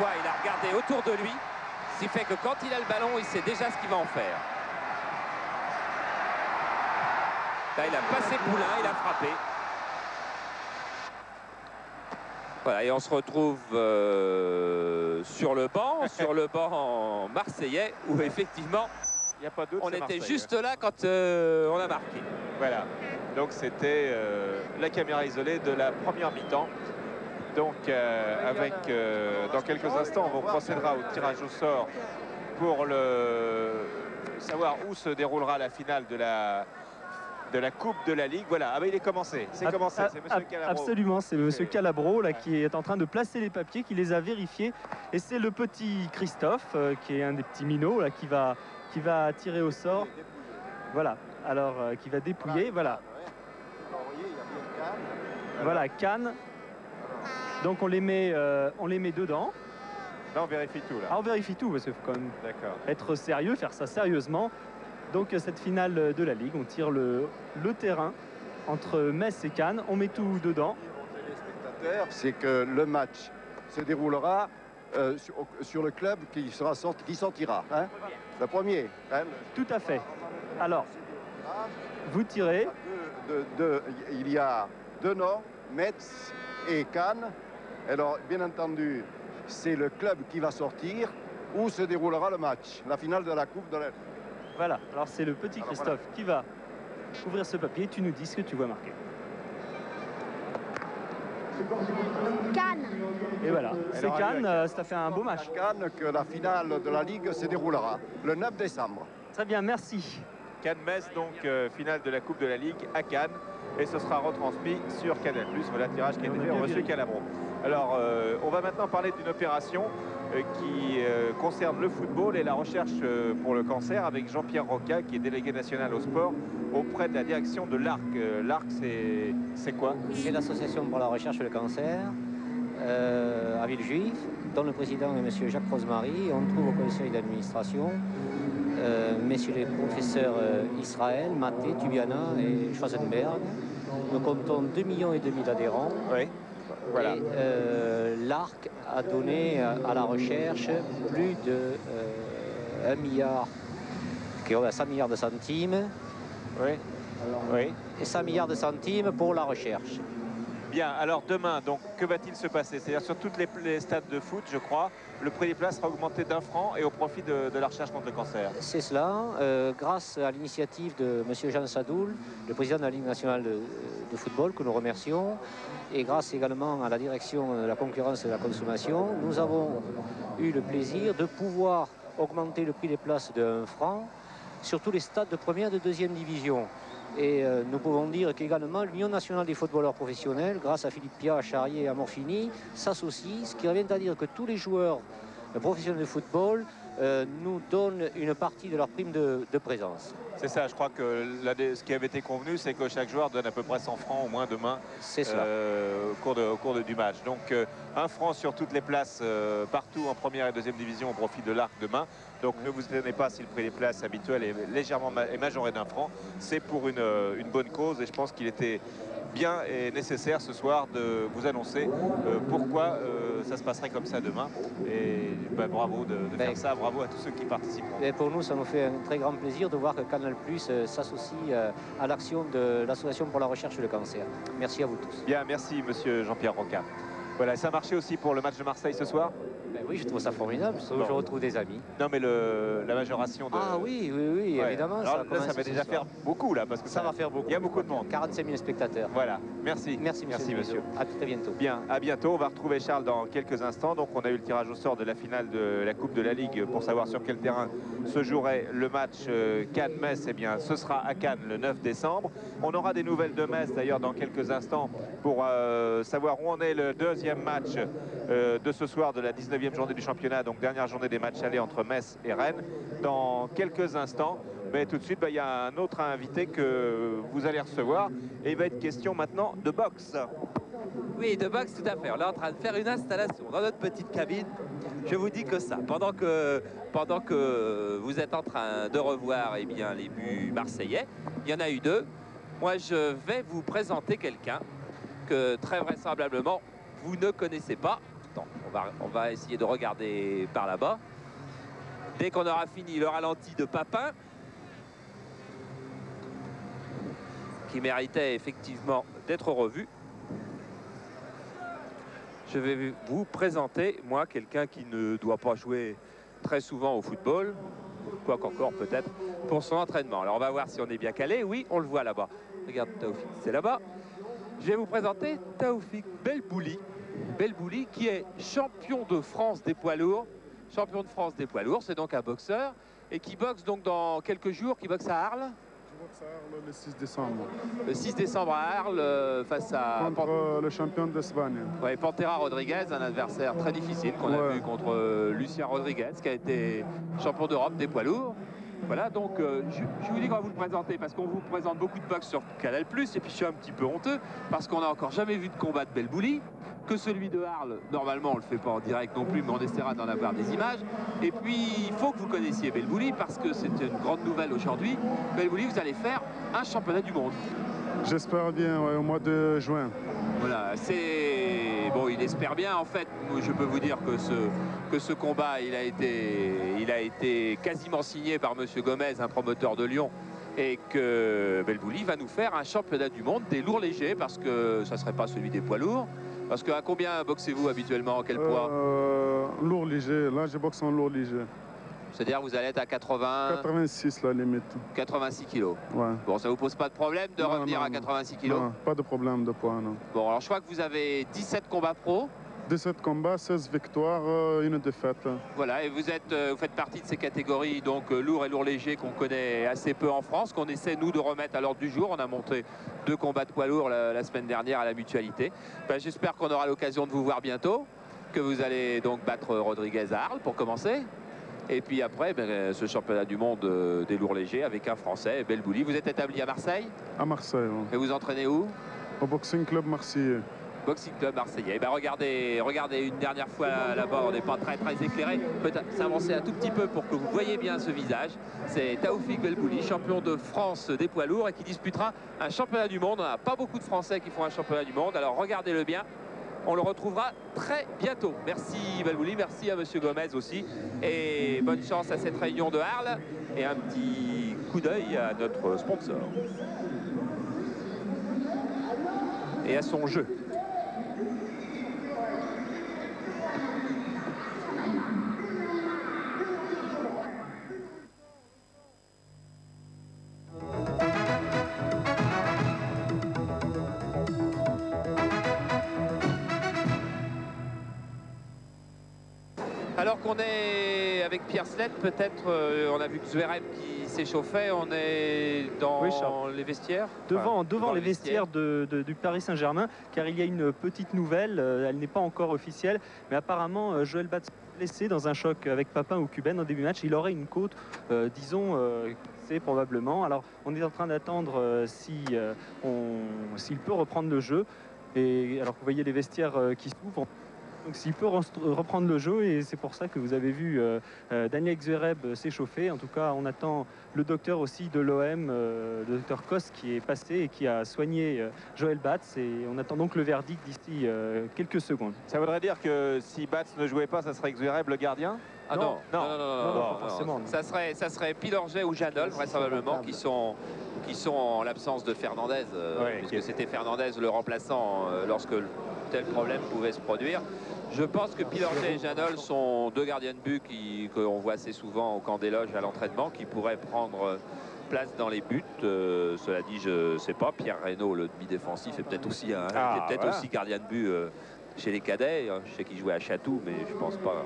fois, il a regardé autour de lui, ce qui fait que quand il a le ballon, il sait déjà ce qu'il va en faire. Là, il a passé Poulain, il a frappé. Voilà, et on se retrouve sur le banc marseillais, où effectivement, il y a pas doute, on était juste là quand on a marqué. Voilà, donc c'était la caméra isolée de la première mi-temps. Donc dans quelques instants, on procédera au tirage au sort pour savoir où se déroulera la finale de la Coupe de la Ligue. Voilà, ah ben il est commencé, c'est commencé, c'est Monsieur Calabro. Absolument, c'est Monsieur Calabro là, qui est en train de placer les papiers, qui les a vérifiés. Et c'est le petit Christophe, qui est un des petits minots, là, qui va tirer au sort. Voilà, alors qui va dépouiller, voilà. Voilà, Cannes. Donc on les met dedans. Là on vérifie tout là. Ah, on vérifie tout, parce qu'il faut quand même être sérieux, faire ça sérieusement. Donc cette finale de la Ligue, on tire le terrain entre Metz et Cannes, on met tout dedans. C'est que le match se déroulera sur le club qui sortira. Hein, le premier. Hein. Tout à fait. Alors, vous tirez. Il y a deux noms, Metz et Cannes. Alors, bien entendu, c'est le club qui va sortir où se déroulera le match, la finale de la Coupe de la Ligue. Voilà, alors c'est le petit Christophe qui va ouvrir ce papier. Tu nous dis ce que tu vois marqué. Cannes. Et voilà, c'est Cannes, ça fait un beau match. Cannes que la finale de la Ligue se déroulera le 9 décembre. Très bien, merci. Cannes-Metz, donc finale de la Coupe de la Ligue à Cannes. Et ce sera retransmis sur Canal+. Voilà le tirage qui a été fait par Monsieur Calabro. Alors, on va maintenant parler d'une opération qui concerne le football et la recherche pour le cancer avec Jean-Pierre Roca, qui est délégué national au sport auprès de la direction de l'ARC. L'ARC, c'est quoi? C'est l'association pour la recherche sur le cancer à Villejuif, dont le président est M. Jacques Rosemary. On trouve au conseil d'administration messieurs les professeurs Israël, Maté, Tubiana et Schwarzenberg. Nous comptons 2,5 millions d'adhérents. Oui. Voilà. Et l'ARC a donné à la recherche plus de 1 milliard, 100 milliards de centimes. Oui. Oui. Et 100 milliards de centimes pour la recherche. Bien, alors demain, donc, que va-t-il se passer? C'est-à-dire sur tous les stades de foot, je crois, le prix des places sera augmenté d'1 franc et au profit de la recherche contre le cancer. C'est cela, grâce à l'initiative de M. Jean Sadoul, le président de la Ligue nationale de football, que nous remercions, et grâce également à la direction de la concurrence et de la consommation, nous avons eu le plaisir de pouvoir augmenter le prix des places de 1 franc sur tous les stades de première et de deuxième division. Et nous pouvons dire qu'également l'Union nationale des footballeurs professionnels, grâce à Philippe Piat, à Charrier et à Morfini, s'associe, ce qui revient à dire que tous les joueurs professionnels de football nous donnent une partie de leur prime de présence. C'est ça, je crois que ce qui avait été convenu, c'est que chaque joueur donne à peu près 100 francs au moins demain au cours du match. Donc 1 franc sur toutes les places partout en première et deuxième division au profit de l'ARC demain. Donc ne vous étonnez pas si le prix des places habituel est légèrement majoré d'1 franc. C'est pour une bonne cause et je pense qu'il était bien et nécessaire ce soir de vous annoncer pourquoi ça se passerait comme ça demain. Et bravo de faire ça, bravo à tous ceux qui participeront. Et pour nous, ça nous fait un très grand plaisir de voir que Canal+ s'associe à l'action de l'Association pour la recherche sur le cancer. Merci à vous tous. Bien, merci Monsieur Jean-Pierre Roca. Voilà, ça a marché aussi pour le match de Marseille ce soir? Oui, je trouve ça formidable, je retrouve des amis. Non, mais la majoration de... Ah oui, ouais. Évidemment. Alors, ça va déjà faire beaucoup, là, parce que ça va faire beaucoup. Il y a beaucoup de monde. 45 000 spectateurs. Voilà, merci. Merci monsieur. À très bientôt. Bien, à bientôt. On va retrouver Charles dans quelques instants. Donc, on a eu le tirage au sort de la finale de la Coupe de la Ligue pour savoir sur quel terrain se jouerait le match Cannes-Metz. Eh bien, ce sera à Cannes le 9 décembre. On aura des nouvelles de Metz, d'ailleurs, dans quelques instants pour savoir où en est le deuxième match de ce soir de la 19e journée du championnat, donc dernière journée des matchs allés entre Metz et Rennes, dans quelques instants. Mais tout de suite, il y a un autre invité que vous allez recevoir et il va être question maintenant de boxe. Oui, de boxe, tout à fait. On est en train de faire une installation dans notre petite cabine. Je vous dis que ça, pendant que vous êtes en train de revoir les buts marseillais, il y en a eu 2. Moi, je vais vous présenter quelqu'un que très vraisemblablement vous ne connaissez pas. Attends, on On va essayer de regarder par là-bas. Dès qu'on aura fini le ralenti de Papin, qui méritait effectivement d'être revu, je vais vous présenter, moi, quelqu'un qui ne doit pas jouer très souvent au football, quoi qu'encore peut-être pour son entraînement. Alors on va voir si on est bien calé. Oui, on le voit là-bas. Regarde Taoufik, c'est là-bas. Je vais vous présenter Taoufik Belbouli. Belbouli qui est champion de France des poids lourds. Champion de France des poids lourds, c'est donc un boxeur et qui boxe donc dans quelques jours, qui boxe à Arles. Je boxe à Arles le 6 décembre. Le 6 décembre à Arles face à... Contre le champion d'Espagne. Ouais, Pantera Rodriguez, un adversaire très difficile qu'on a vu contre Lucien Rodriguez qui a été champion d'Europe des poids lourds. Voilà, donc je vous dis qu'on va vous le présenter parce qu'on vous présente beaucoup de boxe sur Canal+, et puis je suis un petit peu honteux parce qu'on n'a encore jamais vu de combat de Belbouli, que celui de Arles, normalement on le fait pas en direct non plus, mais on essaiera d'en avoir des images. Et puis il faut que vous connaissiez Belbouli parce que c'est une grande nouvelle aujourd'hui. Belbouli, vous allez faire un championnat du monde. J'espère bien, ouais, au mois de juin. Voilà, c'est... Bon, il espère bien, en fait, je peux vous dire que ce combat, il a été quasiment signé par M. Gomez, un promoteur de Lyon, et que Belbouli va nous faire un championnat du monde des lourds légers, parce que ça ne serait pas celui des poids lourds. Parce qu'à combien boxez-vous habituellement? Quel poids? Lourd léger, là je boxe en lourd léger. C'est-à-dire vous allez être à 86 la limite. 86 kilos. Ouais. Bon, ça vous pose pas de problème de revenir à 86 kilos? Non, pas de problème de poids, non. Bon, alors je crois que vous avez 17 combats pro. 17 combats, 16 victoires, une défaite. Voilà, et vous faites partie de ces catégories, donc lourd et lourd léger, qu'on connaît assez peu en France, qu'on essaie, nous, de remettre à l'ordre du jour. On a monté 2 combats de poids lourds la semaine dernière à la Mutualité. Ben, j'espère qu'on aura l'occasion de vous voir bientôt, que vous allez donc battre Rodriguez à Arles pour commencer. Et puis après, ben, ce championnat du monde des lourds légers avec un Français, Belbouli. Vous êtes établi à Marseille? À Marseille, oui. Et vous entraînez où? Au Boxing Club Marseillais. Boxing Club Marseillais. Ben regardez une dernière fois là-bas, on n'est pas très éclairé. Peut-être s'avancer un tout petit peu pour que vous voyez bien ce visage. C'est Taoufik Belbouli, champion de France des poids lourds et qui disputera un championnat du monde. On n'a pas beaucoup de Français qui font un championnat du monde, alors regardez-le bien. On le retrouvera très bientôt. Merci Belbouli, merci à Monsieur Gomez aussi. Et bonne chance à cette réunion de Arles. Et un petit coup d'œil à notre sponsor. Et à son jeu. Alors qu'on est avec Pierre Slett, peut-être, on a vu que Zverev qui s'échauffait, on est dans les vestiaires. Devant les vestiaires du Paris Saint-Germain, car il y a une petite nouvelle, elle n'est pas encore officielle, mais apparemment Joël Batz blessé dans un choc avec Papin ou Cuben en début de match, il aurait une côte, disons, c'est probablement. Alors on est en train d'attendre s'il peut reprendre le jeu, et alors que vous voyez les vestiaires qui s'ouvrent. Donc s'il peut reprendre le jeu, et c'est pour ça que vous avez vu Daniel Zverev s'échauffer. En tout cas, on attend le docteur aussi de l'OM, le docteur Kos, qui est passé et qui a soigné Joël Batz. Et on attend donc le verdict d'ici quelques secondes. Ça voudrait dire que si Batz ne jouait pas, ça serait Zverev le gardien? Ah non, pas forcément. Ça serait Pilorget ou Janol, vraisemblablement, qui sont en l'absence de Fernandez, puisque c'était Fernandez le remplaçant lorsque tel problème pouvait se produire. Je pense que Pilorget et Janol sont 2 gardiens de but qu'on voit assez souvent au camp des loges à l'entraînement, qui pourraient prendre place dans les buts. Cela dit, je ne sais pas. Pierre Reynaud, le demi-défensif, est peut-être aussi, aussi gardien de but chez les cadets. Je sais qu'il jouait à Chatou, mais je pense pas.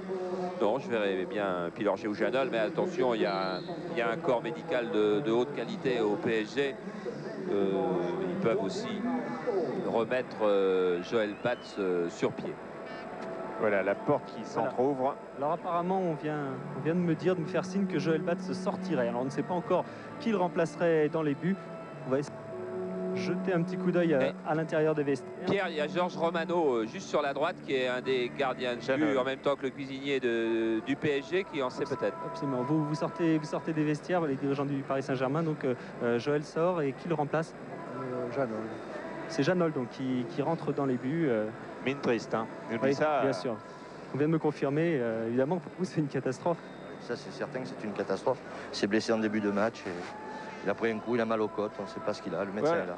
Non, je verrais bien Pilorget ou Janol, mais attention, il y a un corps médical de haute qualité au PSG. Ils peuvent aussi remettre Joël Batz sur pied. Voilà la porte qui s'entrouvre. Alors apparemment on vient de me faire signe que Joël Batz sortirait. Alors on ne sait pas encore qui le remplacerait dans les buts. On va essayer de jeter un petit coup d'œil à l'intérieur des vestiaires. Pierre, il y a Georges Romano juste sur la droite qui est un des gardiens de but en même temps que le cuisinier du PSG qui en sait peut-être. Absolument. Vous sortez des vestiaires, les dirigeants du Paris Saint-Germain. Donc Joël sort et qui le remplace? Janol. C'est Janol donc qui rentre dans les buts. Mine triste, hein. Oui, bien sûr. On vient de me confirmer, évidemment, pour vous, c'est une catastrophe. Ça, c'est certain que c'est une catastrophe. Il s'est blessé en début de match. Et il a pris un coup, il a mal aux côtes. On ne sait pas ce qu'il a. Le médecin est là.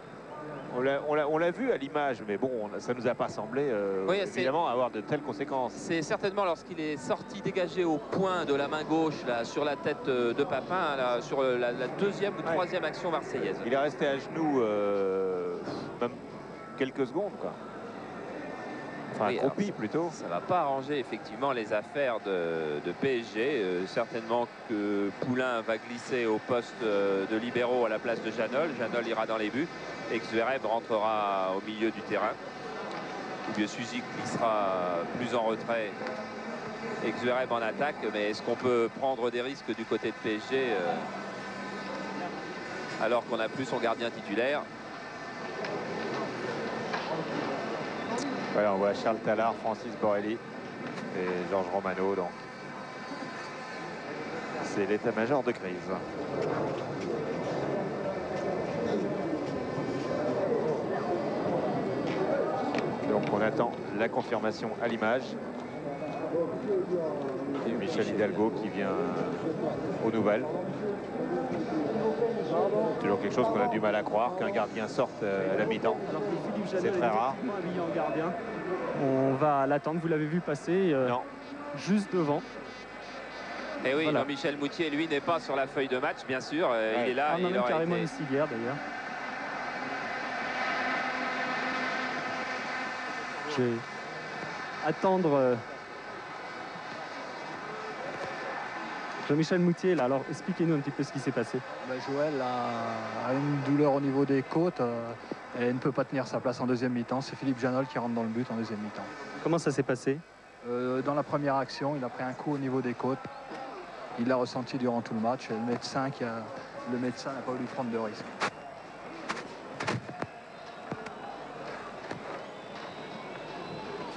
On l'a vu à l'image, mais bon, ça ne nous a pas semblé évidemment avoir de telles conséquences. C'est certainement lorsqu'il est sorti dégagé au point de la main gauche là, sur la tête de Papin, là, sur la deuxième ou troisième action marseillaise. Il est resté à genoux même quelques secondes, quoi. Enfin, accroupi plutôt. Ça ne va pas arranger effectivement les affaires de PSG. Certainement que Poulain va glisser au poste de libéraux à la place de Janol. Janol ira dans les buts et Zverev rentrera au milieu du terrain. Ou bien Suzy glissera plus en retrait et Zverev en attaque. Mais est-ce qu'on peut prendre des risques du côté de PSG alors qu'on n'a plus son gardien titulaire? Voilà, on voit Charles Tallard, Francis Borrelli et Georges Romano. Donc, c'est l'état-major de crise. Donc, on attend la confirmation à l'image. Et Michel Hidalgo qui vient aux nouvelles. Toujours quelque chose qu'on a du mal à croire, qu'un gardien sorte à la mi-temps. C'est très rare. On va l'attendre, vous l'avez vu passer juste devant. Et oui, voilà. Michel Moutier, lui, n'est pas sur la feuille de match, bien sûr. Il est là. On a carrément une civière, d'ailleurs. Je vais attendre Jean-Michel Moutier, là, alors expliquez-nous un petit peu ce qui s'est passé. Joël a une douleur au niveau des côtes et ne peut pas tenir sa place en deuxième mi-temps. C'est Philippe Janol qui rentre dans le but en deuxième mi-temps. Comment ça s'est passé? Dans la première action, il a pris un coup au niveau des côtes. Il l'a ressenti durant tout le match. Et le médecin n'a pas voulu prendre de risque.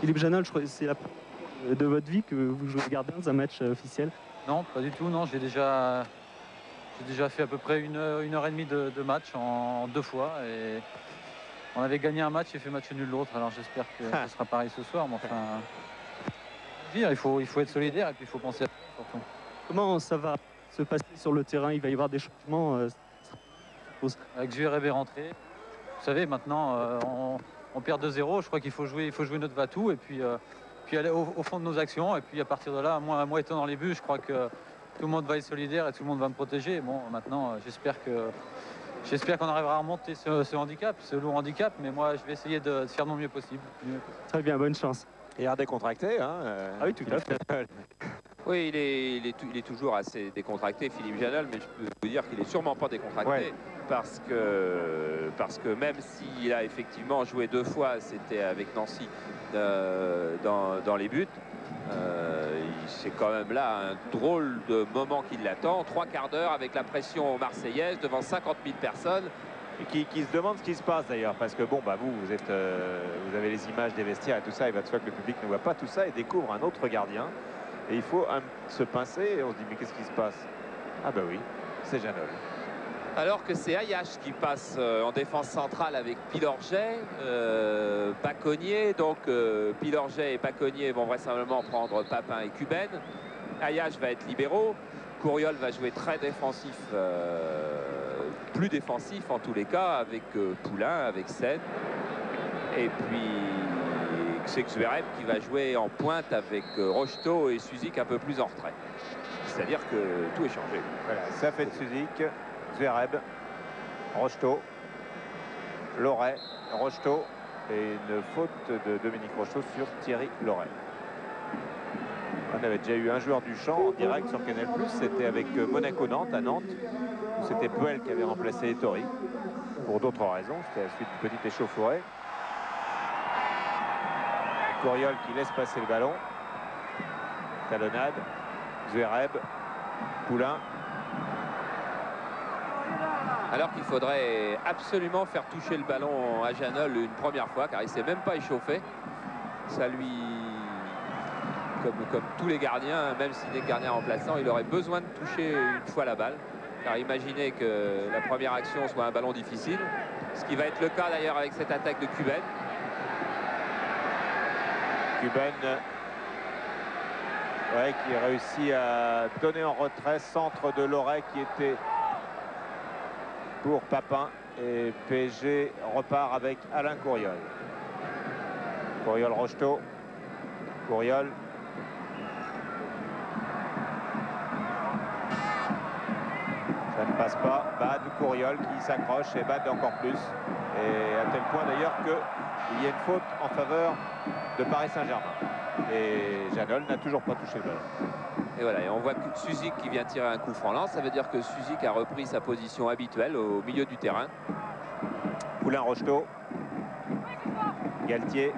Philippe Janol, je crois que c'est de votre vie que vous jouez gardien dans un match officiel? Non, pas du tout. Non, j'ai déjà fait à peu près une heure et demie de match en 2 fois. Et on avait gagné un match et fait match nul l'autre. Alors j'espère que ce sera pareil ce soir. Mais enfin, il faut être solidaire et puis il faut penser à ça surtout. Comment ça va se passer sur le terrain? Il va y avoir des changements avec Zverev est rentré. Vous savez, maintenant, on perd 2-0. Je crois qu'il faut jouer notre va-tout et puis aller au fond de nos actions. Et puis à partir de là, moi étant dans les buts, je crois que tout le monde va être solidaire et tout le monde va me protéger. Bon, maintenant, j'espère qu'on arrivera à remonter ce handicap, ce lourd handicap. Mais moi, je vais essayer de faire mon mieux possible. Très bien, bonne chance. Et un décontracté, hein. Ah oui, tout à fait. Oui, il est toujours assez décontracté, Philippe Janol, mais je peux vous dire qu'il est sûrement pas décontracté parce que même s'il a effectivement joué 2 fois, c'était avec Nancy dans les buts, c'est quand même là un drôle de moment qui l'attend. 3 quarts d'heure avec la pression marseillaise devant 50 000 personnes. Et qui se demande ce qui se passe d'ailleurs, parce que bon, bah vous avez les images des vestiaires et tout ça, il va de soi que le public ne voit pas tout ça et découvre un autre gardien. Et il faut se pincer et on se dit mais qu'est-ce qui se passe? Ah bah oui, c'est Janol. Alors que c'est Ayache qui passe en défense centrale avec Pilorget, Baconnier. Donc Pilorget et Baconnier vont vraisemblablement prendre Papin et Cuben. Ayache va être libéraux. Couriol va jouer très défensif, plus défensif en tous les cas, avec Poulain, avec Sen. Et puis c'est Zverev qui va jouer en pointe avec Rocheteau et Suzik un peu plus en retrait. C'est-à-dire que tout est changé. Voilà, ça fait de Suzik, Zverev, Rocheteau, Loret, Rocheteau et une faute de Dominique Rocheteau sur Thierry Loret. On avait déjà eu un joueur du champ en direct sur Canal+, c'était avec Monaco-Nantes à Nantes, où c'était Puel qui avait remplacé Ettori, pour d'autres raisons, c'était à la suite d'une petite échauffourée. Couriol qui laisse passer le ballon, talonnade, Zverev, Poulain. Alors qu'il faudrait absolument faire toucher le ballon à Janol une première fois, car il ne s'est même pas échauffé. Ça lui... Comme tous les gardiens, même s'il est gardien remplaçant, il aurait besoin de toucher une fois la balle. Car imaginez que la première action soit un ballon difficile. Ce qui va être le cas d'ailleurs avec cette attaque de Cuben. Cuben Ouais, qui réussit à donner en retrait. Centre de Loret qui était pour Papin. Et PSG repart avec Alain Courriol. Courriol-Rocheteau. Courriol. Ça ne passe pas. Bad, Courriol qui s'accroche et Bad encore plus. Et à tel point d'ailleurs qu'il y a une faute en faveur de Paris Saint-Germain. Et Janol n'a toujours pas touché le ballon. Et voilà, et on voit que Suzik qui vient tirer un coup franc lance. Ça veut dire que Suzik a repris sa position habituelle au milieu du terrain. Poulain-Rocheteau. Galtier.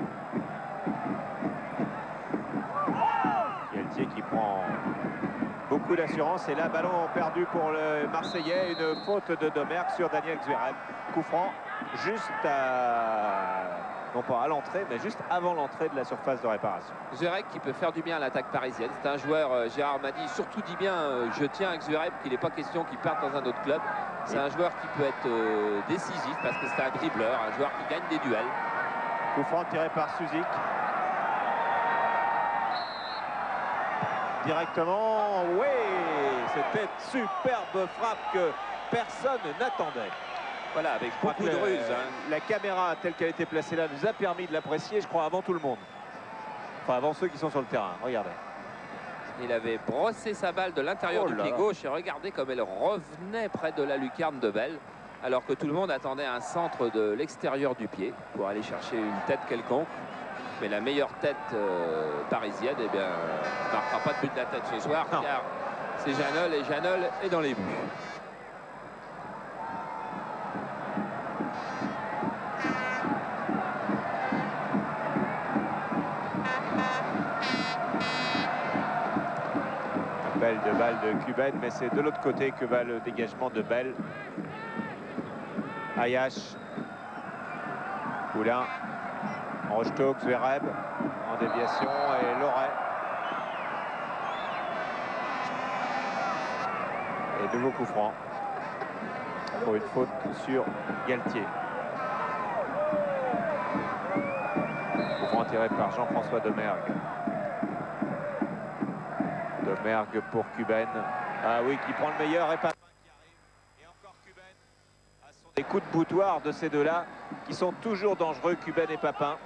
Galtier qui prend beaucoup d'assurance. Et là, ballon perdu pour le Marseillais. Une faute de Domergue sur Daniel Zverev. Coup franc juste non pas à l'entrée, mais juste avant l'entrée de la surface de réparation. Zverev qui peut faire du bien à l'attaque parisienne. C'est un joueur, Gérard m'a dit, surtout dit bien, je tiens avec Zverev, qu'il n'est pas question qu'il parte dans un autre club. C'est un joueur qui peut être décisif parce que c'est un dribbleur, un joueur qui gagne des duels. Coup franc tiré par Suzik. Directement, oui, c'était superbe frappe que personne n'attendait. Voilà, avec beaucoup de ruse. La caméra telle qu'elle a été placée là nous a permis de l'apprécier, je crois, avant tout le monde. Enfin, avant ceux qui sont sur le terrain. Regardez. Il avait brossé sa balle de l'intérieur du pied gauche et regardez comme elle revenait près de la lucarne de Bell, alors que tout le monde attendait un centre de l'extérieur du pied pour aller chercher une tête quelconque. Mais la meilleure tête parisienne, eh bien, ne marquera pas de but de la tête ce soir, car c'est Janol et Janol est dans les buts. De balle de Cubaine, mais c'est de l'autre côté que va le dégagement de Bell. Ayache. Poulain. Rocheteau, Zverev en déviation et Loret. Et nouveau coup franc pour une faute sur Galtier. Coup franc tiré par Jean-François Domergue. Domergue pour Cubaine. Ah oui, qui prend le meilleur et Papin qui arrive. Et encore Cubaine. Ah, ce sont des coups de boutoir de ces deux-là qui sont toujours dangereux, Cubaine et Papin.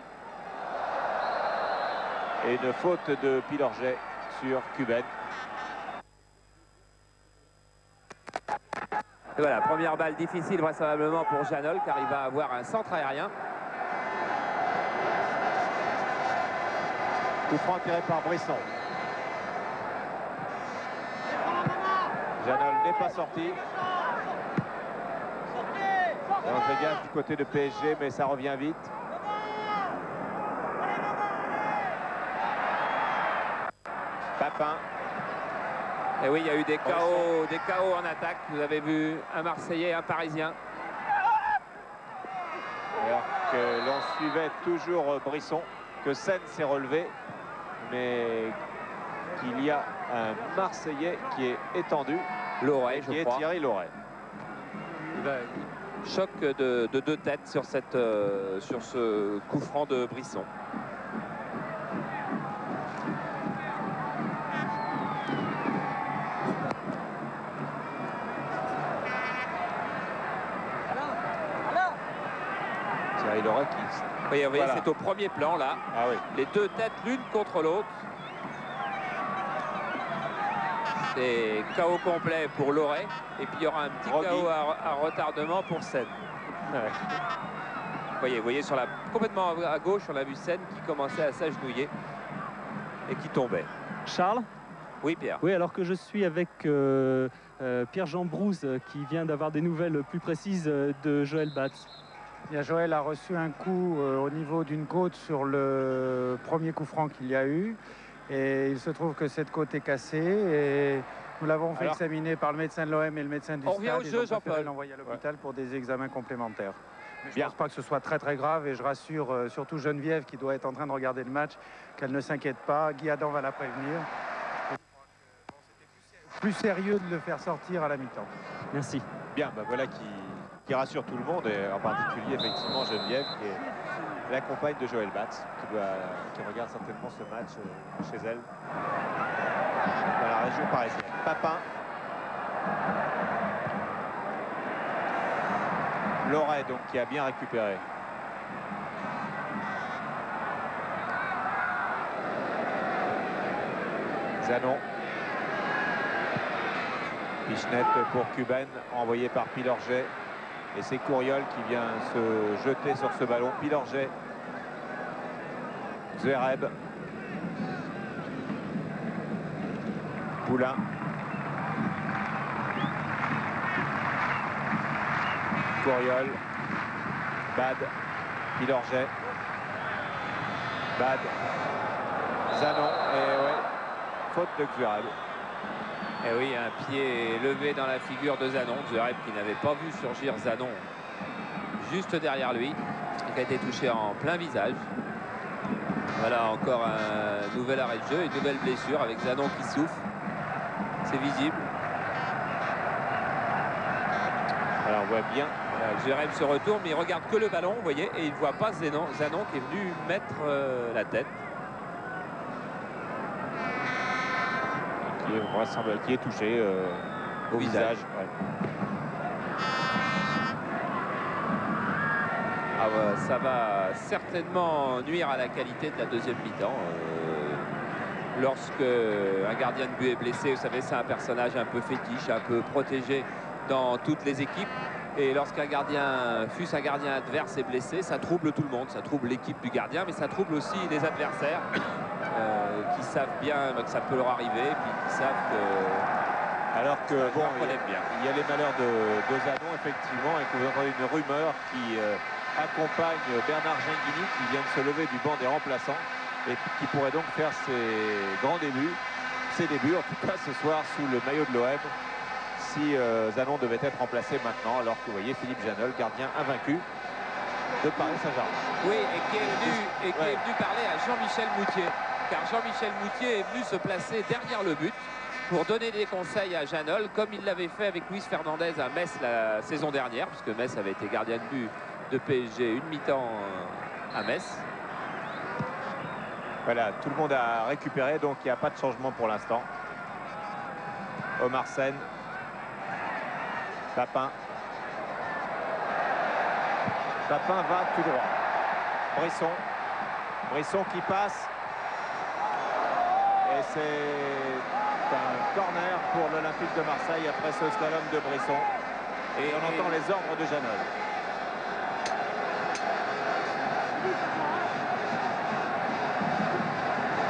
Et une faute de Pilorget sur Cubaine. Et voilà, première balle difficile vraisemblablement pour Janol car il va avoir un centre aérien. Coup franc tiré par Brisson. Janol n'est pas sorti. On fait gaffe du côté de PSG, mais ça revient vite. Papin. Et oui, il y a eu des chaos en attaque. Vous avez vu un Marseillais et un Parisien. Alors que l'on suivait toujours Brisson, que Sen s'est relevé, mais qu'il y a un Marseillais qui est étendu. Loret, qui est Thierry Loret. Choc de deux têtes sur ce coup franc de Brisson. Thierry Loret qui... Oui, vous voyez, voilà. C'est au premier plan là. Ah oui. Les deux têtes l'une contre l'autre. C'est KO complet pour Loret. Et puis il y aura un petit KO à retardement pour Sen. Ouais. Vous voyez complètement à gauche, on a vu Sen qui commençait à s'agenouiller et qui tombait. Charles? Oui, Pierre. Oui, alors que je suis avec Pierre-Jean Brouze qui vient d'avoir des nouvelles plus précises de Joël Batz. Bien, Joël a reçu un coup au niveau d'une côte sur le premier coup franc qu'il y a eu. Et il se trouve que cette côte est cassée. Et nous l'avons fait examiner par le médecin de l'OM et le médecin du stade. On revient au jeu, Jean-Paul. L'envoyer à l'hôpital pour des examens complémentaires. Mais je ne pense pas que ce soit très grave. Et je rassure surtout Geneviève qui doit être en train de regarder le match, qu'elle ne s'inquiète pas. Guy Adam va la prévenir. C'était plus sérieux de le faire sortir à la mi-temps. Merci. Bien, voilà qui rassure tout le monde, et en particulier effectivement Geneviève qui est la compagne de Joël Batz, qui regarde certainement ce match chez elle, dans la région parisienne. Papin. Loret, donc, qui a bien récupéré. Zanon. Pichenette pour Cuban, envoyé par Pilorget. Et c'est Couriol qui vient se jeter sur ce ballon. Pilorget. Zverev. Poulain. Couriol. Bad. Pilorget. Bad. Zanon. Et ouais, faute de Zverev. Et oui, un pied levé dans la figure de Zanon. Zverev qui n'avait pas vu surgir Zanon juste derrière lui, et qui a été touché en plein visage. Voilà encore un nouvel arrêt de jeu, une nouvelle blessure avec Zanon qui souffle. C'est visible. Alors on voit bien. Zverev se retourne, mais il regarde que le ballon, vous voyez, et il ne voit pas Zanon qui est venu mettre la tête. Qui est touché au visage. Ouais. Ah ouais, ça va certainement nuire à la qualité de la deuxième mi-temps. Lorsque un gardien de but est blessé, vous savez, c'est un personnage un peu fétiche, un peu protégé dans toutes les équipes. Et lorsqu'un gardien, fût-ce un gardien adverse, est blessé, ça trouble tout le monde. Ça trouble l'équipe du gardien, mais ça trouble aussi les adversaires. Qui savent bien que ça peut leur arriver, puis qui savent que... Alors que, bon, bien. Il y a les malheurs de Zanon, effectivement, et que vous entendez une rumeur qui accompagne Bernard Gengini, qui vient de se lever du banc des remplaçants, et qui pourrait donc faire ses débuts, en tout cas ce soir, sous le maillot de l'OM, si Zanon devait être remplacé maintenant, alors que vous voyez Philippe Janol, gardien invaincu de Paris Saint-Germain. Oui, et qui est venu parler à Jean-Michel Moutier. Car Jean-Michel Moutier est venu se placer derrière le but pour donner des conseils à Janol, comme il l'avait fait avec Luis Fernandez à Metz la saison dernière, puisque Metz avait été gardien de but de PSG une mi-temps à Metz. Voilà, tout le monde a récupéré, donc il n'y a pas de changement pour l'instant. Omar Sen. Papin. Papin va tout droit. Brisson. Brisson qui passe. Et c'est un corner pour l'Olympique de Marseille après ce slalom de Brisson. Et on entend les ordres de Janol.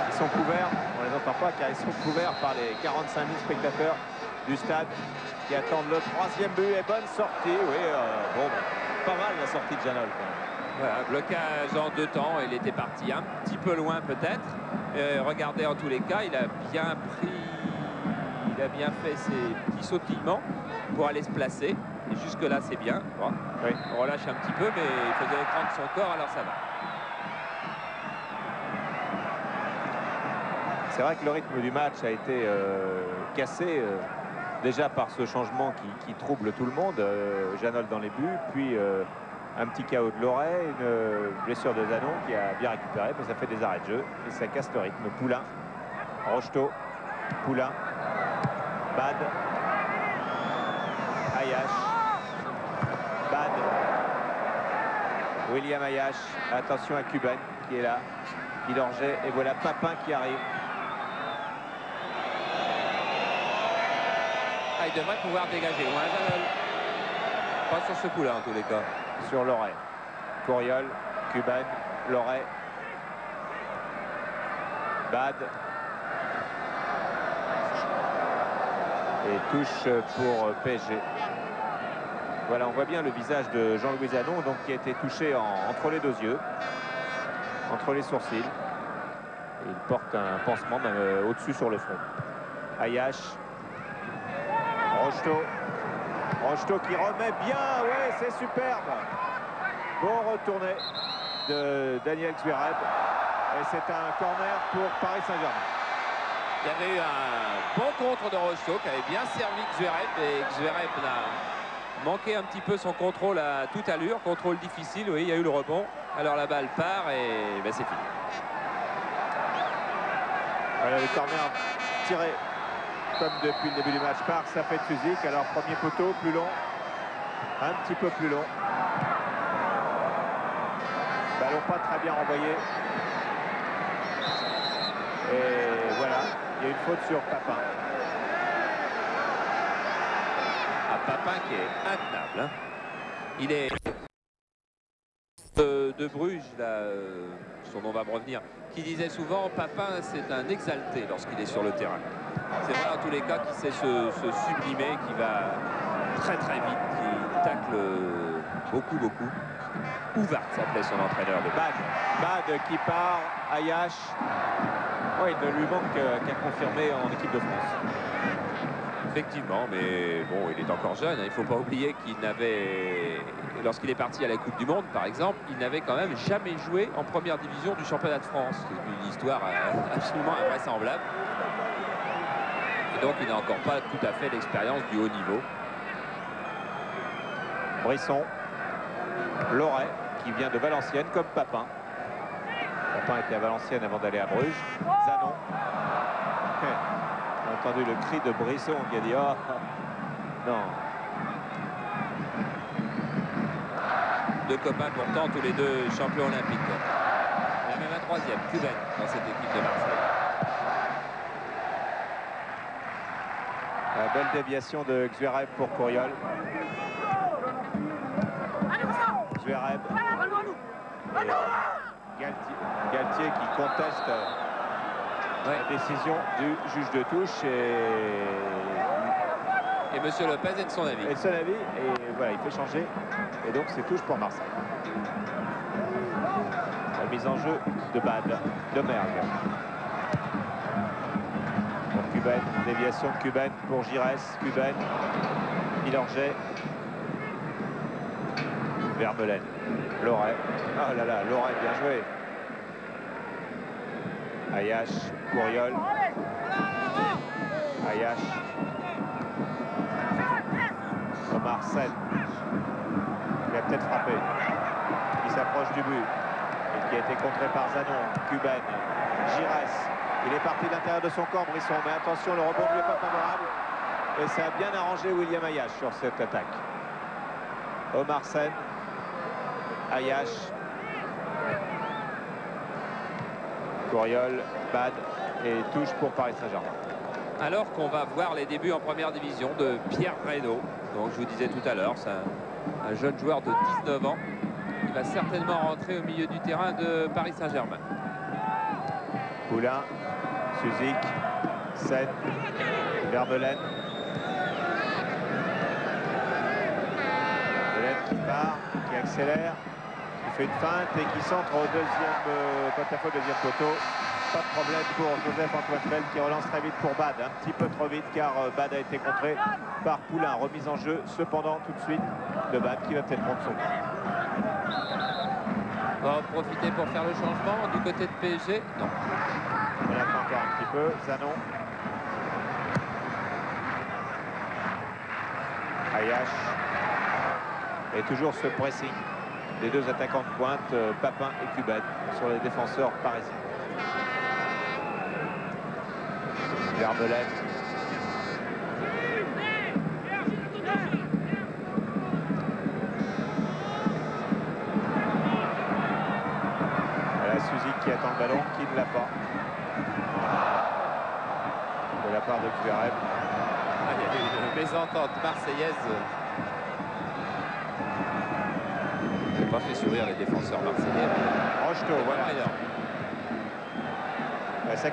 Ils sont couverts, on ne les entend pas car ils sont couverts par les 45 000 spectateurs du stade qui attendent le troisième but. Et bonne sortie, oui, bon, pas mal la sortie de Janol quand même. Voilà, blocage en deux temps, il était parti un petit peu loin peut-être. Regardez, en tous les cas, il a bien fait ses petits sautillements pour aller se placer. Et jusque là c'est bien. Bon, oui. On relâche un petit peu, mais il faisait écran de son corps, alors ça va. C'est vrai que le rythme du match a été cassé déjà par ce changement qui trouble tout le monde. Janol dans les buts, puis un petit KO de Loret, une blessure de Zanon qui a bien récupéré, mais ça fait des arrêts de jeu et ça casse le rythme. Poulain, Rocheteau, Poulain, Bad, Ayache, Bad, William Ayache, attention à Cuban qui est là, Pilorget, et voilà Papin qui arrive. Il devrait pouvoir dégager loin Janol. Pas sur ce coup-là en tous les cas. Sur Loret. Couriol, Cuban, Loret. Bad. Et touche pour PSG. Voilà, on voit bien le visage de Jean-Louis Zanon, donc qui a été touché entre les deux yeux, entre les sourcils. Et il porte un pansement même au-dessus sur le front. Ayache. Rocheteau. Rocheteau qui remet bien, ouais, c'est superbe. Bon retourné de Daniel Zverev. Et c'est un corner pour Paris Saint-Germain. Il y avait eu un bon contre de Rocheteau qui avait bien servi Zverev, et Zverev manqué un petit peu son contrôle à toute allure, contrôle difficile, oui, il y a eu le rebond. Alors la balle part et ben, c'est fini. Voilà, le corner tiré comme depuis le début du match par Safet Suzik. Alors premier poteau, plus long, un petit peu plus long. Ballon pas très bien renvoyé. Et voilà, il y a une faute sur Papin. Papin qui est intenable. Hein. Il est de Bruges, là, son nom va me revenir, qui disait souvent Papin c'est un exalté lorsqu'il est sur le terrain. C'est vrai en tous les cas qu'il sait se sublimer, qui va très très vite, qui tacle beaucoup. Ouvart s'appelait son entraîneur de Bad qui part, Ayash. Ouais, il ne lui manque qu'à confirmer en équipe de France. Effectivement, mais bon, il est encore jeune. Hein. Il ne faut pas oublier qu'il n'avait, lorsqu'il est parti à la Coupe du Monde, par exemple, il n'avait quand même jamais joué en première division du championnat de France. C'est une histoire absolument invraisemblable. Et donc, il n'a encore pas tout à fait l'expérience du haut niveau. Brisson, Loret, qui vient de Valenciennes, comme Papin. Papin était à Valenciennes avant d'aller à Bruges. Zanon. On a entendu le cri de Brisson qui a dit oh non. Deux copains pourtant, tous les deux champions olympiques. Il y a même un troisième, Cubain, dans cette équipe de Marseille. La belle déviation de Xvereb pour Couriol. Xvereb. Galtier qui conteste la décision du juge de touche et Monsieur Lopez est de son avis. Et de son avis, et voilà, il fait changer. Et donc c'est touche pour Marseille. La mise en jeu de Bad, de Mergue. Pour Cubain, déviation de Cubain pour Giresse. Cubain, Milorget. Vermeulen. Loret. Oh là là, Loret, bien joué. Ayash, Couriol. Ayash. Omar Sen. Il a peut-être frappé. Il s'approche du but. Et qui a été contré par Zanon. Cubain. Giresse. Il est parti de l'intérieur de son corps, Brisson. Mais attention, le rebond ne lui est pas favorable. Et ça a bien arrangé William Ayash sur cette attaque. Omar Sen. Ayash. Couriol, Bad et touche pour Paris Saint-Germain. Alors qu'on va voir les débuts en première division de Pierre Reynaud. Donc je vous disais tout à l'heure, c'est un jeune joueur de 19 ans. Il va certainement rentrer au milieu du terrain de Paris Saint-Germain. Poulain, Suzik, Sen, Vermeulen. Vermeulen qui part, qui accélère. Fait une feinte et qui centre au deuxième porte-à-faux, deuxième poteau. Pas de problème pour Joseph-Antoine Feld qui relance très vite pour Bad. Un petit peu trop vite car Bad a été contré par Poulain. Remise en jeu cependant tout de suite de Bad qui va peut-être prendre son coup. On va en profiter pour faire le changement du côté de PSG. Non. On attend encore un petit peu. Zanon. Ayash. Et toujours ce pressing des deux attaquants de pointe, Papin et Cubain, sur les défenseurs parisiens. Vermeulen. Voilà Suzik qui attend le ballon, qui ne l'a pas. De la part de Xvereb. Il y a une mésentente marseillaise. Pas fait sourire les défenseurs marseillais. Rocheteau, voilà. Ça